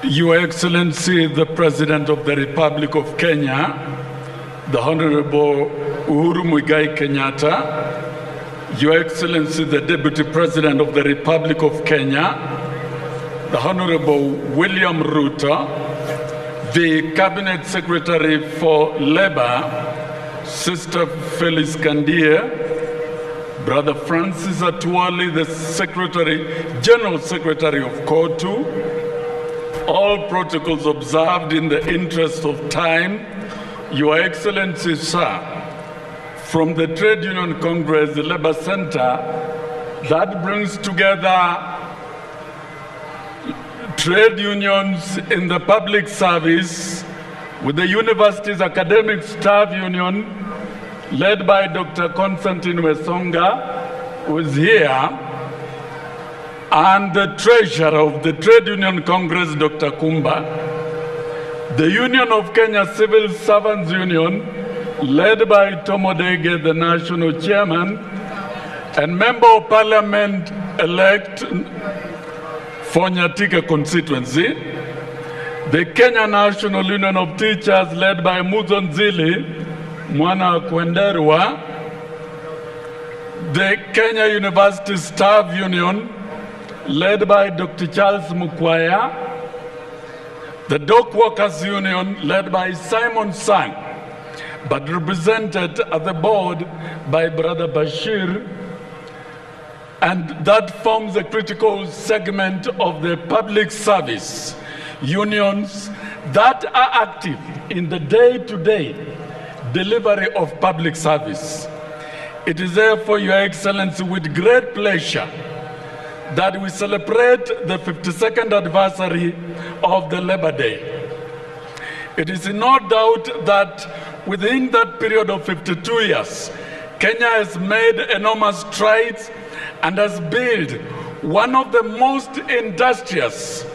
Your Excellency, the President of the Republic of Kenya, the Honorable Uhuru Muigai Kenyatta, Your Excellency, the Deputy President of the Republic of Kenya, the Honorable William Ruto, the Cabinet Secretary for Labor, Sister Phyllis Kandia, Brother Francis Atwoli, the General Secretary of KNUT, all protocols observed in the interest of time, Your Excellency, sir, from the Trade Union Congress, the Labor Center, that brings together trade unions in the public service with the university's academic staff union, led by Dr. Constantine Wesonga, who is here, and the treasurer of the Trade Union Congress, Dr. Kumba, the Union of Kenya Civil Servants Union, led by Tomodege, the national chairman, and Member of Parliament-elect for Nyatika constituency, the Kenya National Union of Teachers, led by Muzonzili, Mwana Kwenderwa, the Kenya University Staff Union, led by Dr. Charles Mukwaya, the Dock Workers Union, led by Simon Sang, but represented at the board by Brother Bashir, and that forms a critical segment of the public service unions that are active in the day-to-day delivery of public service. It is therefore, Your Excellency, with great pleasure that we celebrate the 52nd anniversary of the Labor Day. It is no doubt that within that period of 52 years, Kenya has made enormous strides and has built one of the most industrious,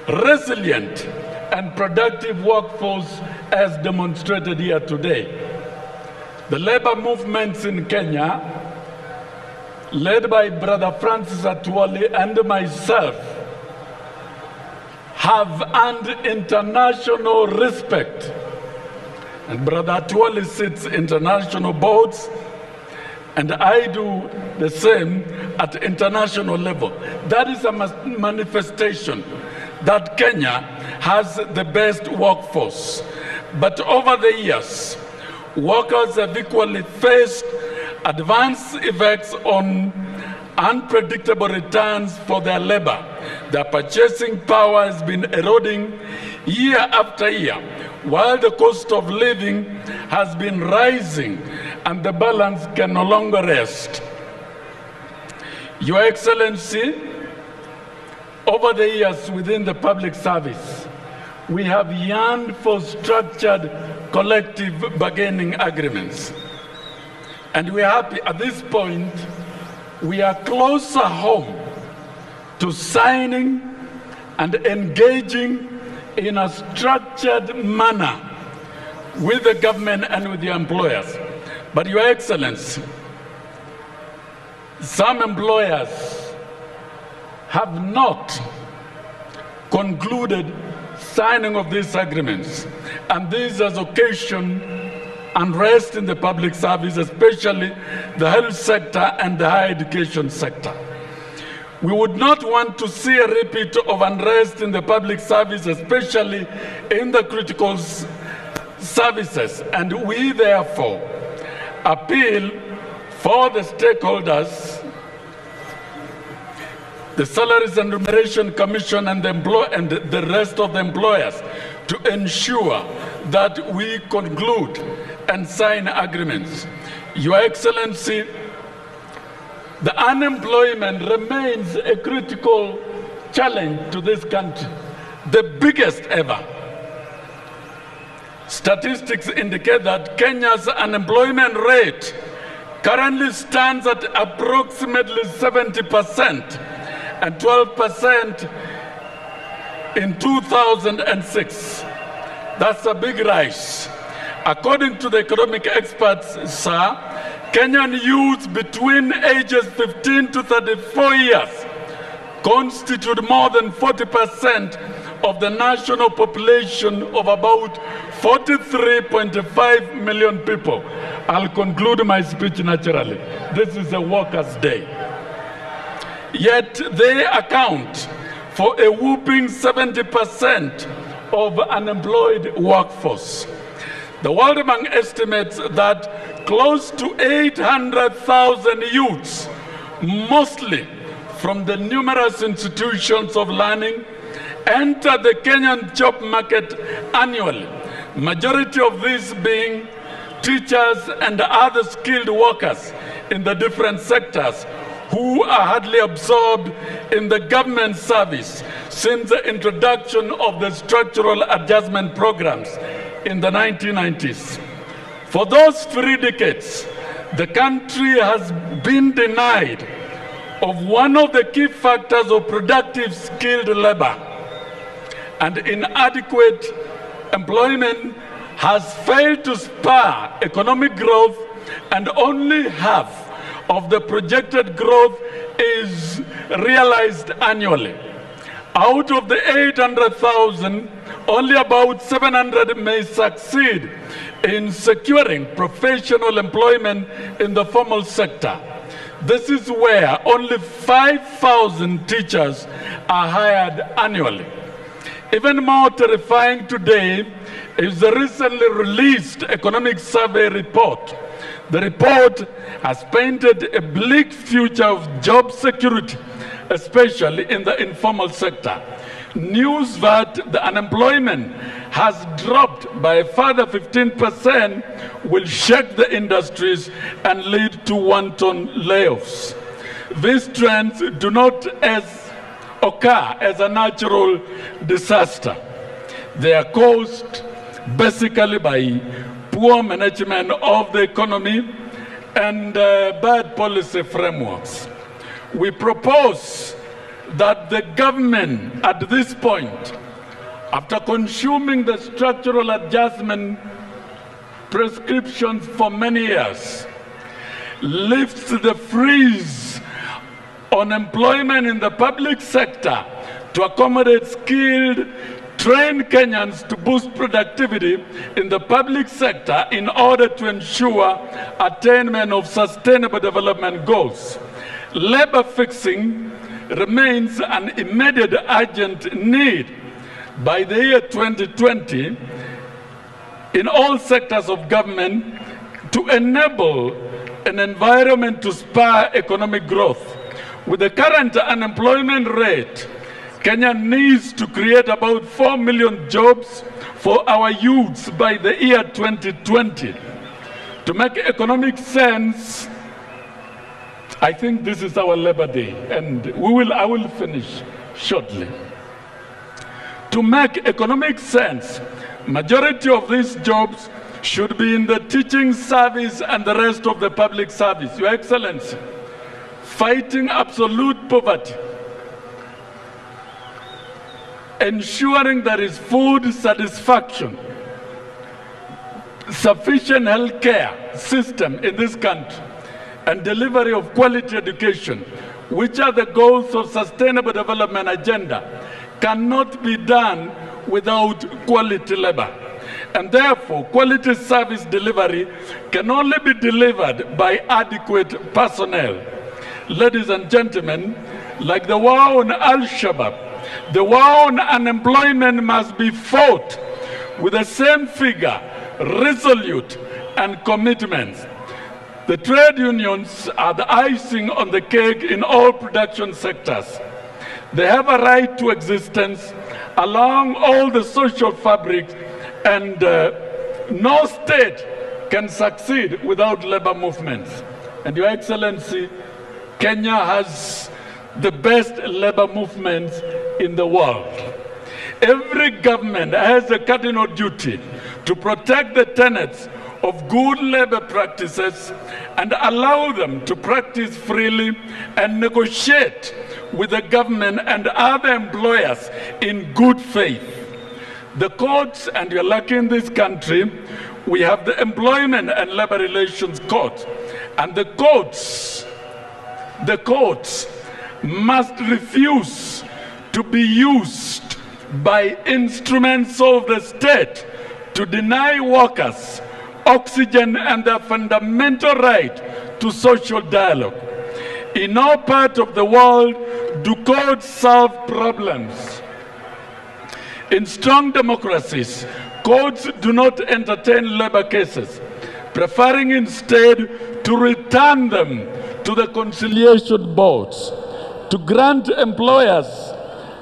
resilient, and productive workforce as demonstrated here today. The labor movements in Kenya, led by Brother Francis Atwoli and myself, have earned international respect. And Brother Atwoli sits international boards, and I do the same at international level. That is a manifestation that Kenya has the best workforce. But over the years, workers have equally faced adverse effects on unpredictable returns for their labor. Their purchasing power has been eroding year after year, while the cost of living has been rising and the balance can no longer rest. Your Excellency, over the years within the public service, we have yearned for structured collective bargaining agreements. And we are happy at this point, we are closer home to signing and engaging in a structured manner with the government and with the employers. But Your Excellency, some employers have not concluded signing of these agreements, and this has occasioned unrest in the public service, especially the health sector and the higher education sector. We would not want to see a repeat of unrest in the public service, especially in the critical services, and we therefore appeal for the stakeholders, the Salaries and Remuneration Commission and the rest of the employers, to ensure that we conclude and sign agreements. Your Excellency, the unemployment remains a critical challenge to this country, the biggest ever. Statistics indicate that Kenya's unemployment rate currently stands at approximately 70% and 12% in 2006. That's a big rise. According to the economic experts, sir, Kenyan youths between ages 15 to 34 years constitute more than 40% of the national population of about 43.5 million people. I'll conclude my speech naturally. This is a workers' day. Yet they account for a whooping 70% of unemployed workforce. The World Bank estimates that close to 800,000 youths, mostly from the numerous institutions of learning, enter the Kenyan job market annually, majority of these being teachers and other skilled workers in the different sectors who are hardly absorbed in the government service since the introduction of the structural adjustment programs in the 1990s. For those 3 decades, the country has been denied of one of the key factors of productive skilled labor, and inadequate employment has failed to spur economic growth, and only half of the projected growth is realized annually. Out of the 800,000, only about 700 may succeed in securing professional employment in the formal sector. This is where only 5,000 teachers are hired annually. Even more terrifying today is the recently released economic survey report. The report has painted a bleak future of job security, especially in the informal sector. News that the unemployment has dropped by a further 15% will shake the industries and lead to wanton layoffs. These trends do not occur as a natural disaster. They are caused basically by poor management of the economy and bad policy frameworks. We propose that the government at this point, after consuming the structural adjustment prescriptions for many years, lifts the freeze on employment in the public sector to accommodate skilled, trained Kenyans to boost productivity in the public sector in order to ensure attainment of sustainable development goals. Labor fixing remains an immediate urgent need. By the year 2020, in all sectors of government, to enable an environment to spur economic growth. With the current unemployment rate, Kenya needs to create about 4 million jobs for our youths by the year 2020. To make economic sense, I think this is our Labor Day, and I will finish shortly. To make economic sense, majority of these jobs should be in the teaching service and the rest of the public service. Your Excellency, fighting absolute poverty, ensuring there is food satisfaction, sufficient health care system in this country, and delivery of quality education, which are the goals of Sustainable Development Agenda, cannot be done without quality labor. And therefore, quality service delivery can only be delivered by adequate personnel. Ladies and gentlemen, like the war on Al-Shabaab, the war on unemployment must be fought with the same vigor, resolute, and commitments. The trade unions are the icing on the cake in all production sectors. They have a right to existence along all the social fabrics, and no state can succeed without labor movements. And Your Excellency, Kenya has the best labor movements in the world. Every government has a cardinal duty to protect the tenets of good labor practices and allow them to practice freely and negotiate with the government and other employers in good faith. The courts, and you're lucky in this country, we have the Employment and Labor Relations Court, and the courts must refuse to be used by instruments of the state to deny workers oxygen and their fundamental right to social dialogue. In no part of the world do courts solve problems. In strong democracies, courts do not entertain labor cases, preferring instead to return them to the conciliation boards. To grant employers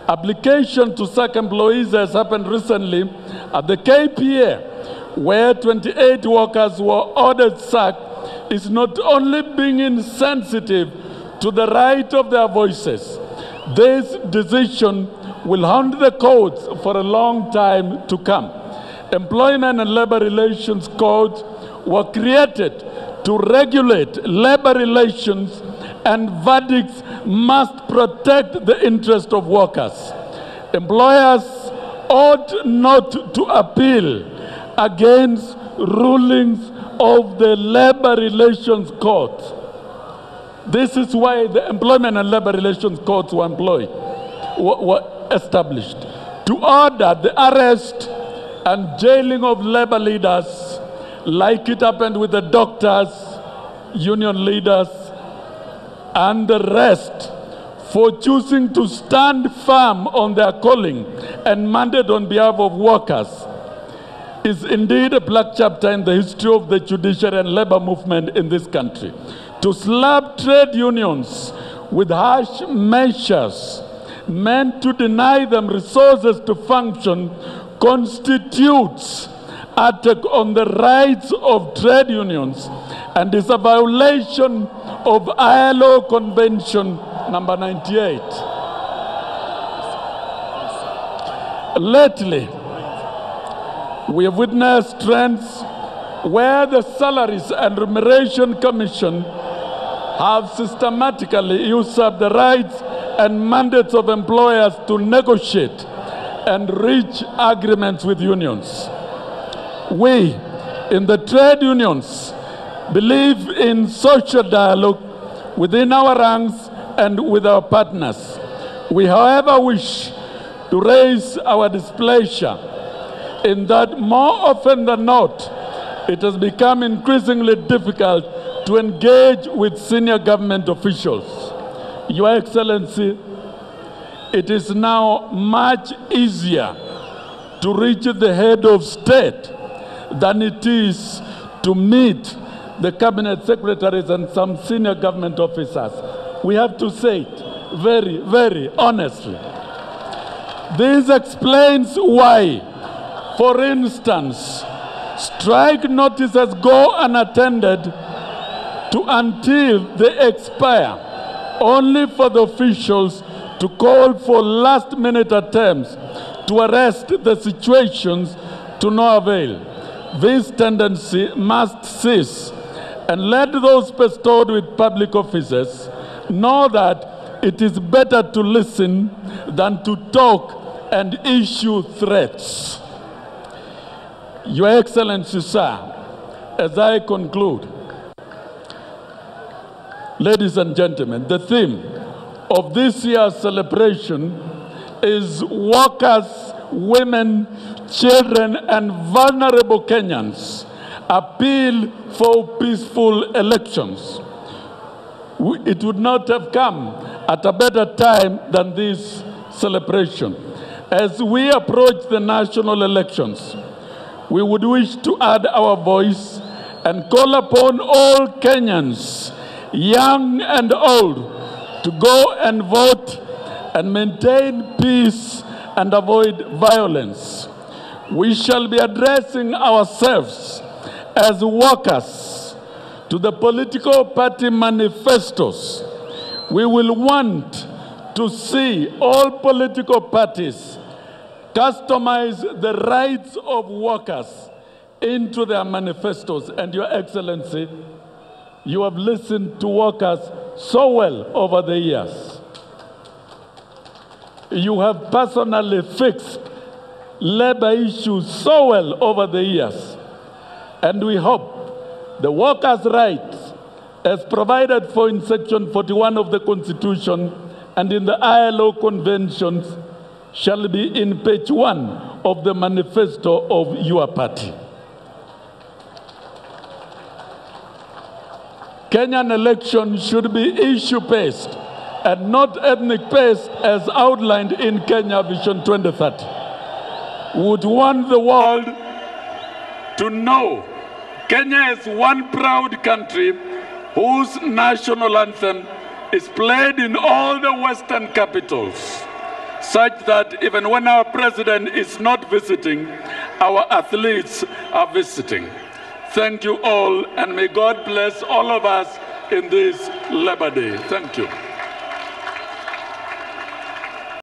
application to sack employees, as happened recently at the KPA, where 28 workers were ordered sacked, is not only being insensitive to the right of their voices. This decision will haunt the courts for a long time to come. Employment and labor relations courts were created to regulate labor relations, and verdicts must protect the interest of workers. Employers ought not to appeal against rulings of the labor relations court. This is why the employment and labor relations courts were established, to order the arrest and jailing of labor leaders, like it happened with the doctors, union leaders, and the rest, for choosing to stand firm on their calling and mandate on behalf of workers, is indeed a black chapter in the history of the judiciary and labor movement in this country. To slap trade unions with harsh measures meant to deny them resources to function constitutes attack on the rights of trade unions and is a violation of ILO Convention number 98. Lately, we have witnessed trends where the Salaries and Remuneration Commission have systematically usurped the rights and mandates of employers to negotiate and reach agreements with unions. We, in the trade unions, believe in social dialogue within our ranks and with our partners. We, however, wish to raise our displeasure in that more often than not, it has become increasingly difficult to engage with senior government officials. Your Excellency, it is now much easier to reach the head of state than it is to meet the cabinet secretaries and some senior government officers. We have to say it very, very honestly. This explains why, for instance, strike notices go unattended until they expire, only for the officials to call for last-minute attempts to arrest the situations to no avail. This tendency must cease, and let those bestowed with public offices know that it is better to listen than to talk and issue threats. Your Excellency, sir, as I conclude, ladies and gentlemen, the theme of this year's celebration is workers, women, children, and vulnerable Kenyans appeal for peaceful elections. It would not have come at a better time than this celebration. As we approach the national elections, we would wish to add our voice and call upon all Kenyans, young and old, to go and vote and maintain peace and avoid violence. We shall be addressing ourselves as workers to the political party manifestos. We will want to see all political parties customize the rights of workers into their manifestos. And Your Excellency, you have listened to workers so well over the years. You have personally fixed labor issues so well over the years. And we hope the workers' rights, as provided for in Section 41 of the Constitution and in the ILO conventions, shall be in page 1 of the manifesto of your party. Kenyan elections should be issue-based and not ethnic-based as outlined in Kenya Vision 2030. We would want the world to know Kenya is one proud country whose national anthem is played in all the Western capitals, such that even when our president is not visiting, our athletes are visiting. Thank you all, and may God bless all of us in this Labor Day. Thank you.